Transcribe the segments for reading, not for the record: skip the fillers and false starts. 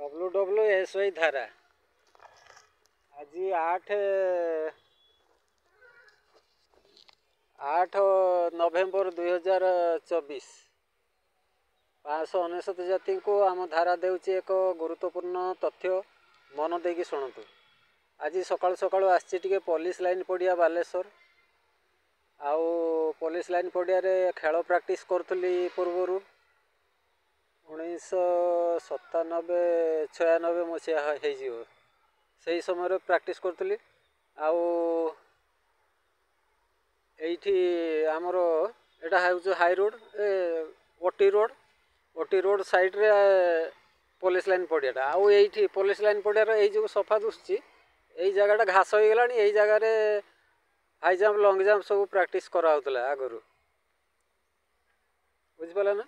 WWSY धारा आज 8 नवेम्बर 2024 599 जाति को आम धारा देउची एक गुरुत्वपूर्ण तथ्य मन देकी शुणु। आज सकाळु सकाळु आसी टिके पुलिस लाइन पड़िया बालेश्वर आउ पुलिस लाइन पड़िया रे खेल प्रैक्टिस करूली पूर्वर 1997-96 मसीहा हो सही समय प्रैक्टिस करूली। आउ एठी आमर एटा हूँ high road OT road side रे पुलिस लाइन पड़ियाटा आउ एठी पुलिस लाइन पड़िया जो सफा दुसुची यही जगह घास हो गला यही जगार हाई जंप लंग जंप सब प्रैक्टिस कराला आगु बुझिपाला ना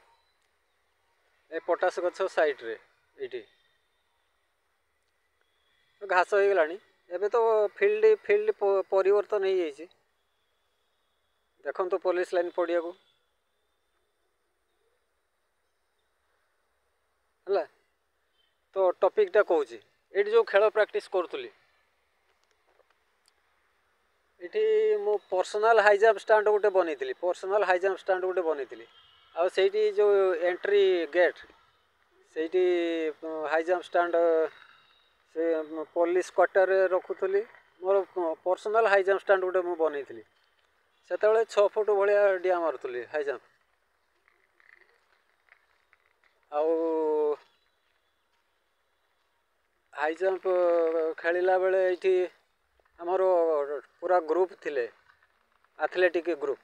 ए पटास गछ साइड रे ये घास हो गला एबे तो फील्ड परिवर्तन हो जाइए। देखो तो पुलिस लाइन पड़िया को है तो टॉपिकटा कहूँ ये जो खेल प्रैक्टिस करूली ये मो पर्सनल हाई जंप स्टैंड गोटे बनई पर्सनल हाई जंप स्टैंड गोटे बनई आउ से जो एंट्री गेट से हाई जंप स्टैंड से पुलिस क्वार्टर रखुली मोर पर्सनल हाई जंप स्टैंड गोटे मुझे बनई से 6 फुट भाया डिया मारुली हाई जंप आउ हाई जंप खेलला बेले ये आमर पूरा ग्रुप थिले एथलेटिक ग्रुप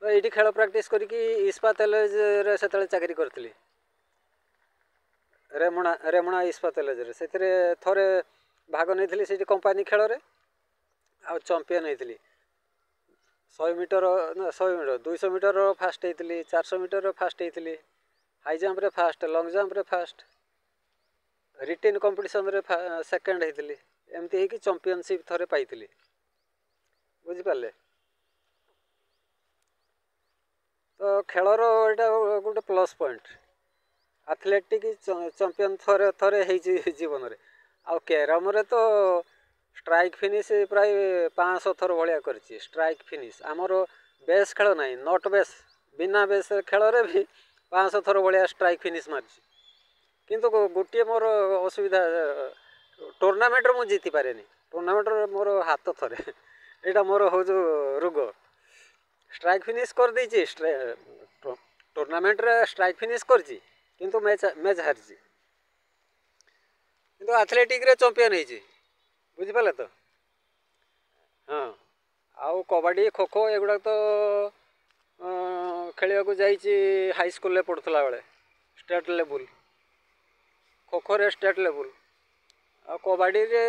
तो ये खेल प्रैक्टिस करके इस्पात एलएज से चाकरी करी रेमुणा इस्पात एलएज से थोड़े भाग नहीं से कंपानी खेल आ चंपियन होती 100 मीटर 200 मीटर फास्ट होती 400 मीटर फास्ट होती हाई जंप रे फास्ट लंग जंप रे फास्ट रिटेन कंपटीशन रे सेकेंड होती एमती है चंपियनशिप थोड़े पाई बुझिपारे। तो खेलर एटा गोटे प्लस पॉइंट एथलेटिक चंपियन थोड़े जीवन में आउ कैरम रे तो स्ट्राइक फिनिश प्राय 500 थर भाया कर स्ट्राइक फिनिश आमर बेस खेल ना नट बेस बिना बेस खेल रे भी 500 थर भाया स्ट्राइक फिनिश मार्च किंतु गोटे मोर असुविधा टूर्नामेंट मुझे जीति पारे टूर्नामेंट मोर हाथ थरे यहाँ मोर हूँ जो रोग स्ट्राइक फिनिश कर देछि टूर्नामेंट रे स्ट्राइक फिनिश करछि किंतु मैच हारछि किंतु एथलेटिक रे चंपियन होइछि बुझिपाले तो। हाँ आउ कबड्डी खो खो एगुड़ा तो खेलिया को जाइछि हाई स्कूल ले पढ़ुला बेले स्टेट लेवल खो खो रे स्टेट लेवल आ कबड्डी रे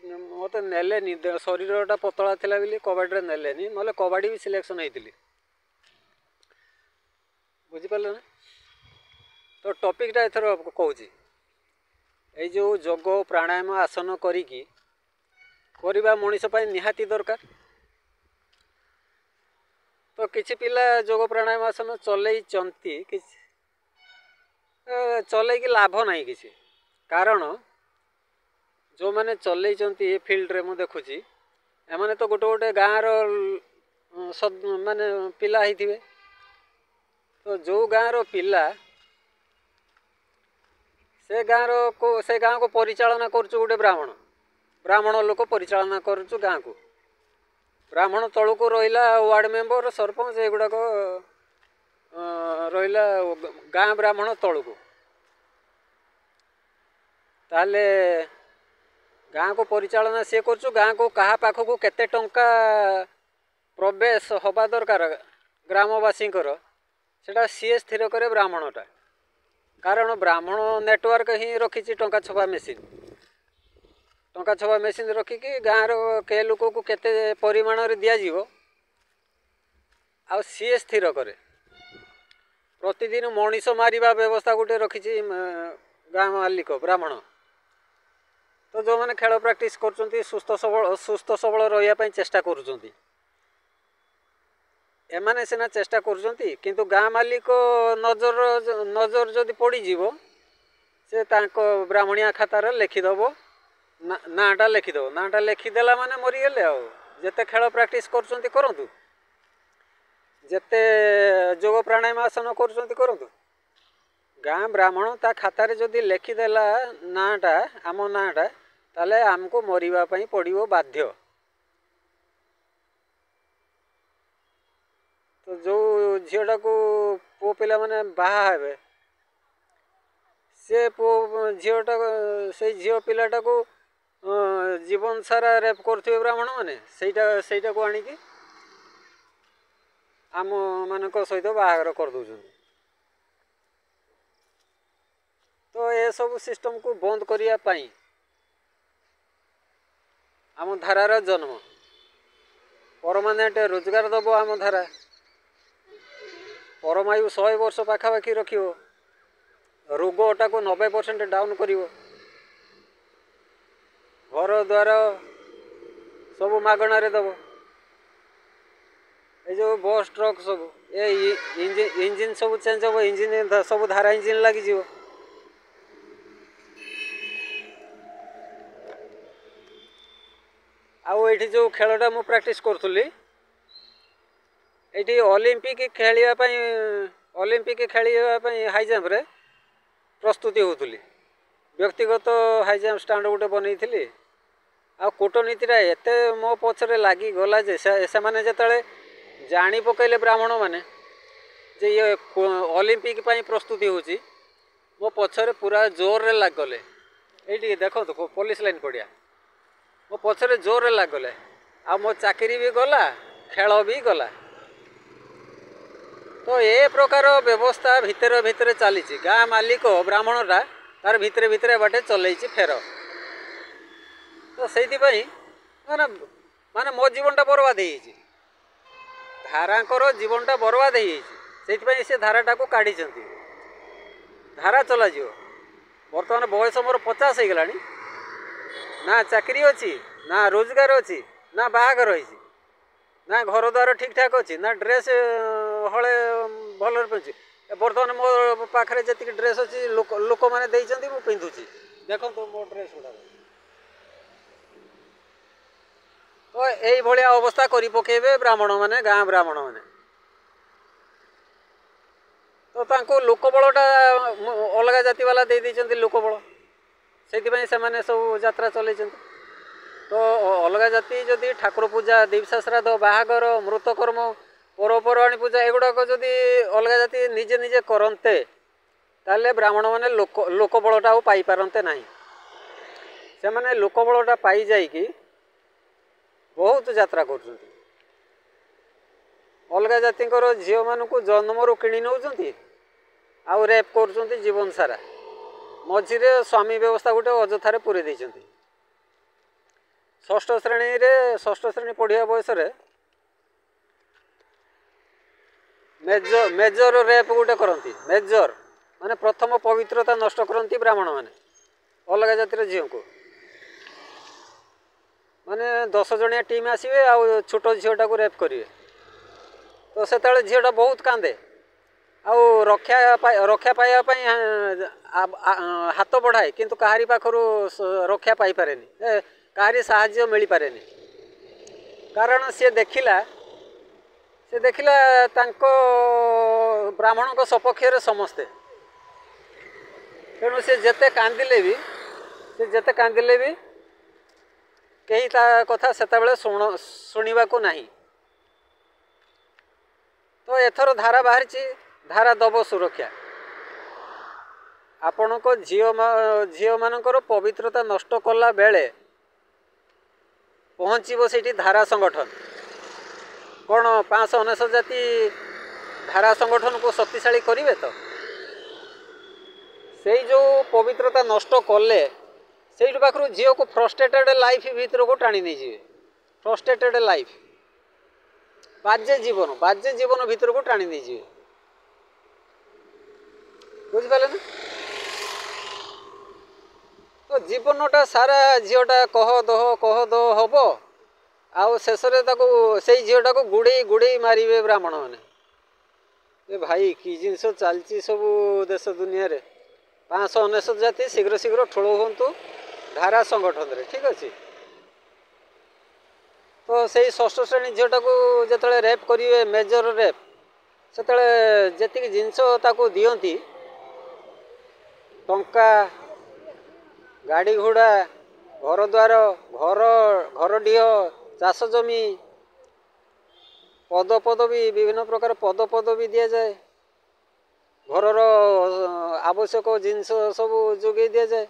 मत नेलेनी शरीरटा पतला थिला बोली कबड्डी रे नेलेनी नले कबड्डी भी सिलेक्शन होइतिली बुझिपारे ना। तो टॉपिकटा एथर कहूँ ये जो योग प्राणायाम आसन करिकी करवा मनीष पाई निहाती दरकार। तो किछि पिला योग प्राणायाम आसन चलई चलई लाभ नहीं किसी कारण जो मैंने चलई फील्ड रे मु देखुची एमाने तो गोटे गोटे गाँव माने पिला ही तो जो गाँव पिला से गाँव को परिचालना करुचु गोटे ब्राह्मण लोक परिचालना करुचु गाँव को ब्राह्मण तलू को रहा वार्ड मेंबर सरपंच एगुड़ाक रहा गाँ ब्राह्मण तलू को ताले गाँ को परिचालना सी कर गाँ को क्या पाख को केते टंका प्रवेश हवा दरकार ग्रामवासी सेटा सी स्थिर करे ब्राह्मणटा कारण ब्राह्मण नेटवर्क ही रखी टंका छपा मेसीन रखिकी गाँव के लोक को केते परिमाण रे दिया जीवो आ सी स्थिर करे प्रतिदिन मनीष मारिबा व्यवस्था गोटे रखी गाँ मालिक ब्राह्मण। तो जो मैंने खेल प्रैक्टिस कर सुस्थ सबल रही चेष्टा करुँच एमाने सिना चेष्टा करुँच किंतु गाँ मालिक नजर जदि पड़ीज से ब्राह्मणिया खातार लिखिदेव नाटा लिखिदेव नाटा लिखिदेला माने मरीगले आते खेल प्राक्ट करूँ जेते जोग प्राणायाम आसन करूँ गाँ ब्राह्मण ता खातार जदि लिखिदेला नाटा आम नाटा ताले आमको मरवाई पड़ो बाध्य। तो जो झीटा को पु पिला माने बाहा हेबे से पु झीटा से झील पिलाटा को जीवन सारा रेप करथिबे ब्राह्मण माने सेटा को आनिकी आम मानक सहित बाहागर कर दउछन। तो ये सब सिस्टम को बंद करिया पाई आम धारार जन्म परमानेंट रोजगार दब आम धारा परमायु 100 वर्ष पाखापाखि रखियो रोगटा को 90% डाउन करिवो घर द्वार सब मागणार दब ये जो बस ट्रक सब ये इंजिन सब चेंज हम इंजिन सब धारा इंजिन लगी आउ ये जो खेलटा मु प्रैक्टिस करूली ये ओलंपिक खेलिया हाई जंप रे प्रस्तुति होतुली व्यक्तिगत हाई जंप स्टैंड गोटे बनई थी आ कूटनीतिटा एते मो पछरे लागी गला जे से माने जतले जानी पकईले ब्राह्मण माने जे ये ओलंपिक प्रस्तुति होची मो पछरे पूरा जोर रे लाग गले ये देखो तो पुलिस लाइन पड़िया मो पछरे जोर रे लाग गले आ मो चाकरी भी गला खेल भी गला। तो ये प्रकार व्यवस्था भितर भितर चली गाँ मालिक ब्राह्मणटा तार भितर भितर बाटे चलई फेर। तो से माने माने मो जीवनटा बर्बाद हो धारांकर जीवनटा बर्बाद हो से धाराटा को काढ़ी धारा चल बर्तमान बयस मोर 50 हो गला ना चाकरी अच्छी ना रोजगार अच्छी ना बाहागर होइछि ना घर द्वार ठीक ठाक अच्छी ना ड्रेस हले भल पिंधुची बर्तमान मो पाखे जी ड्रेस अच्छी लोक मैंने देती मुझे पिंधुची देखो तो मो ड्रेस गुड़ा। तो यही अवस्था करी पकेबे ब्राह्मण माने गाँ ब्राह्मण माने। तो तांको लोकबलटा अलग जाति वाला दे देइचंती लोकबल से सब यात्रा चलई। तो अलग जाति जदि ठाकुर पूजा दीक्षा श्राद्ध बाहागर मृतकर्म पर्वपर्वाणी पूजा एगुड़ाक जदि अलग जाति निजे निजे करते ताले ब्राह्मण माने लोकबलटा पाई पारंते नहीं से माने लोकबलटा पाई जाइकी बहुत यात्रा कर अलग जाति झील मान जन्मरू किणी नौकरी आउ रेप कर जीवन सारा मझीरे स्वामी व्यवस्था गोटे अजथार पूरे देइचंती। षष्ठ श्रेणी पढ़िया बयस मेजर रेप गोटे करती मेजर माने प्रथम पवित्रता नष्ट करती ब्राह्मण माने अलग जातिर झील को माने 10 जणिया टीम आसवे आ छोट झीलटा को रेप करेंगे। तो से झीलटा बहुत कांदे आउ रक्षा पाइबापी हाथ बढ़ाए किंतु काहारी पाखर रक्षा पाई पारेनी काहारी साहाय्य मिल पारे कारण सी देखिला तांको ब्राह्मण को सपक्ष समस्ते तेणु से जेते कांदिले भी कहीं ता कथा सेतेबेले शुणा को नहीं। तो एथर धारा बाहरी धारा दब सुरक्षा आपण को झील मानकर पवित्रता नष्ट कला बेले पहुँचब से धारा संगठन कौन 599 जाति धारा संगठन को शक्तिशाली करेंगे। तो से जो पवित्रता नष्ट कले से पाखु झील को फ्रस्ट्रेटेड लाइफ भीतर को टाणी नहीं जाए फ्रस्ट्रेटेड लाइफ बाज्य जीवन भीतर को टाणी नहीं जाए बुझिपारे ना। तो जीवनटा सारा झीलटा कह दह हम आउ शेष से झीलटा को गुड़े मारे ब्राह्मण मैंने ये भाई कि जिनस चलती सब देश दुनिया रे 599 जाति शीघ्र शीघ्र ठुलो हूँ धारा संगठन रे ठीक अच्छे। तो से षष्ठ श्रेणी झीटा को जो रेप करेंगे मेजर रेप से जी जिनस दिखती टंका गाड़ी घोड़ा घर द्वार घर घर डीह चाष जमी पद पदवी विभिन्न प्रकार पद पदवी दि जाए घर आवश्यक जिनस सब जोगे दि जाए।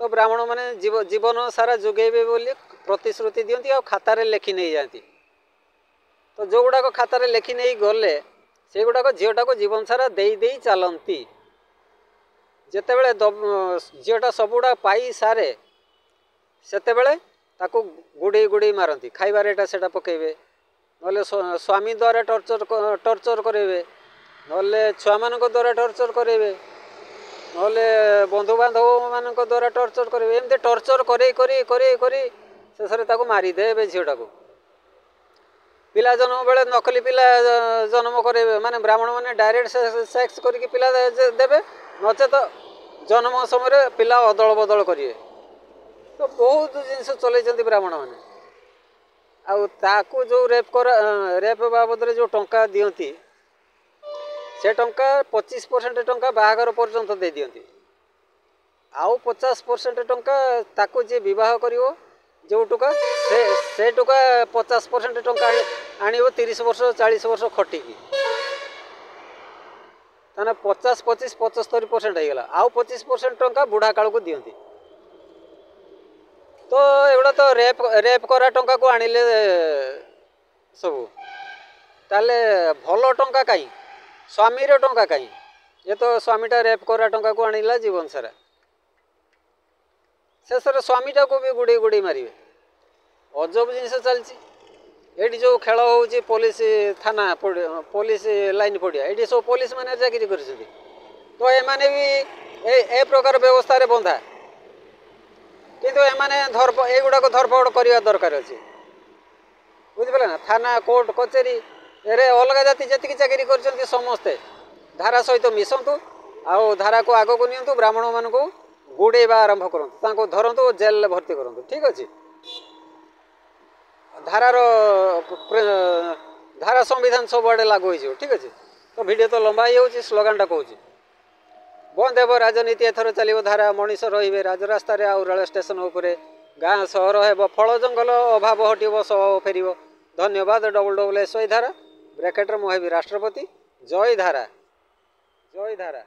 तो ब्राह्मण माने जीवन सारा जोगेबे बोली प्रतिश्रुति दियंती और खातार लेखि नहीं जाती। तो जो गुड़ाक खातार लेखि नहीं गले से गुड़ाक झीटा को जीवन सारा दे दे चलती जिते बड़े झीटा सबुड़ा पाई सारे सेते बेले ताकू गुड़े गुड़े मारती खाइबार एटा सेटा पकेबे नले स्वामी द्वारा टर्चर करेबे नले छुआ मानक द्वारा टर्चर करेबे नले बंधु बांधव मान द्वारा टर्चर करेंगे एमती टर्चर कर शेष में मारिदेवे झीटा को पिला जन्म बेले नकली पिला जन्म करेंगे माने ब्राह्मण मैंने डायरेक्ट सेक्स करके पिला देवे नचेत जन्म समय पिला अदल बदल करेंगे। तो बहुत जिनस चलते ब्राह्मण मैंने आउ जो रेप बाबद जो टंका दियंती से टंका 25% टंका बाहागर पर्यंत दे दियंती आउ 50% टंका ताकू जे विवाह करिवो जो टुका से टुका 50% टंका आनिवो 30 वर्ष 40 वर्ष खटिकी ताने 50 25 75% होगा आउ 25% टंका बुढ़ा काल को दियंती। तो एगुड़ा तो रेप करा टंका को आनिले सब ताले भल टंका कहीं स्वामी टंका कहीं ये तो स्वामीटा रेप करा टंका को आनिला जीवन सारा शेष स्वामीटा को भी गुड़े गुड़े मारे अजब जिनस चलती ये जो खेल हो पुलिस थाना पुलिस लाइन पड़िया ये सब पुलिस मैंने चाकरी कर तो एमाने भी ए प्रकार व्यवस्था रे बंधा किंतु एमाने एगुड़ा धरपकड़ करने दरकार अच्छे बुझिपारे ना थाना कोर्ट कचेरी एरे अलग जाति जी चाकरी कर समस्ते धारा सहित मिशंतु आउ धारा को आग को नियंतु ब्राह्मण मान को गुड़ेबा आरंभ करूँ धरतु जेल भर्ती करूँ ठीक अच्छे। धारार धारा संविधान सब आड़े लागू हो ठीक अच्छे। तो वीडियो तो लंबा ही स्लोगानटा कहूँ बंद हेब राजनीति एथर चलो धारा मनीष रे राजरास्त आउ रेल स्टेशन उपरे गाँ सहर हेब फल जंगल अभाव हटिब स्वभाव फेर। धन्यवाद डबल SY धारा ब्रैकेट मुहेबी राष्ट्रपति जय धारा जय धारा।